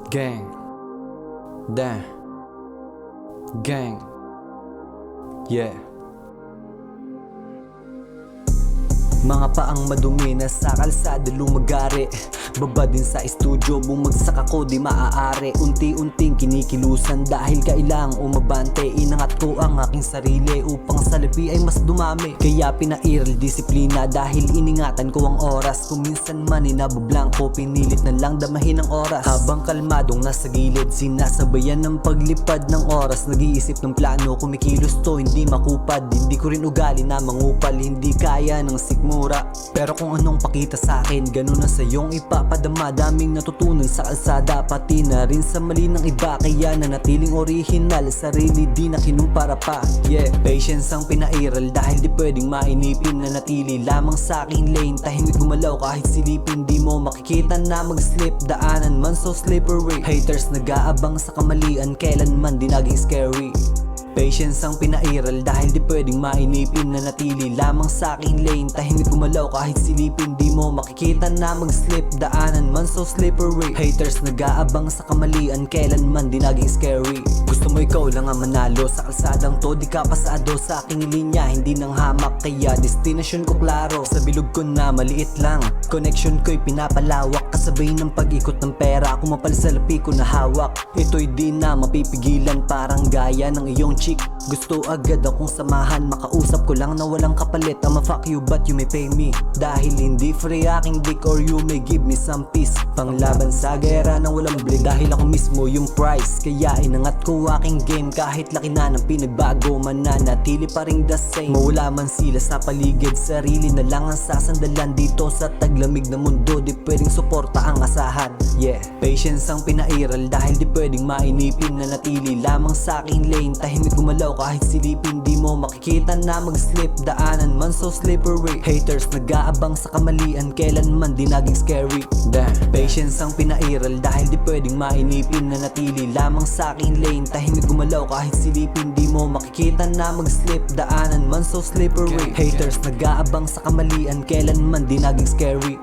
Gang. Damn. Gang. Yeah. Mga paang madumi na sa kalsada lumagari. Baba din sa estudyo, bumagsak ako di maaari. Unti-unting kinikilusan dahil kailangang umabante. Inangat ko ang aking sarili upang sa labi ay mas dumami. Kaya pinairal disiplina dahil iningatan ko ang oras. Kung minsan man inabablangko, pinilit na lang damahin ang oras. Habang kalmadong nasa gilid, sinasabayan ng paglipad ng oras. Nag-iisip ng plano, kumikilos to hindi makupad. Hindi ko rin ugali na mangupal, hindi kaya ng sikmura. Pero kung anong pakita sa akin, ganun na sa iyong ipapadama. Daming natutunan sa kalsada, pati na rin sa mali ng iba. Kaya nanatiling original, sarili di na kinumpara pa. Yeah, patience ang pinairal dahil di pwedeng mainipin. Nanatili lamang sa aking lane, tahimik gumalaw kahit silipin. Di mo makikita na mag-slip, daanan man so slippery. Haters nag-aabang sa kamalian, kailanman di naging scary. Patience ang pinairal dahil di pwedeng mainipin. Nanatili lamang sa aking lane, tahimik gumalaw kahit silipin. Di mo makikita na mag-slip, daanan man so slippery. Haters nag-aabang sa kamalian, kailanman di naging scary. Gusto mo ikaw lang ang manalo sa kalsadang to, di ka pasado sa aking linya, hindi nang hamak. Kaya destinasyon ko klaro, sa bilog ko na maliit lang. Connection ko'y pinapalawak, kasabay ng pag-ikot ng pera. Kumapal sa lapi ko na hawak, ito'y di na mapipigilan. Parang gaya ng iyong chick, gusto agad akong samahan. Makausap ko lang na walang kapalit. I'ma fuck you but you may pay me. Dahil hindi free aking dick or you may give me some peace. Panglaban sa gera ng walang bleed, dahil ako mismo yung price. Kaya inangat ko aking game kahit laki na ng pinagbago. Mananatili pa ring the same. Mawala man sila sa paligid, sarili na lang ang sasandalan. Dito sa taglamig na mundo, di pwedeng suporta ang asahan. Yeah, patience ang pinairal dahil di pwedeng mainipin. Nanatili lamang sa aking lane, tahimik gumalaw kahit silipin. Di mo makikita na mag-slip, daanan man so slippery. Haters nag-aabang sa kamalian, kailanman di naging scary. Damn. Patience ang pinairal dahil di pwedeng mainipin. Nanatili lamang sa aking lane, tahimik gumalaw kahit silipin. Di mo makikita na mag-slip, daanan man so slippery. Haters nag-aabang sa kamalian, kailanman di naging scary.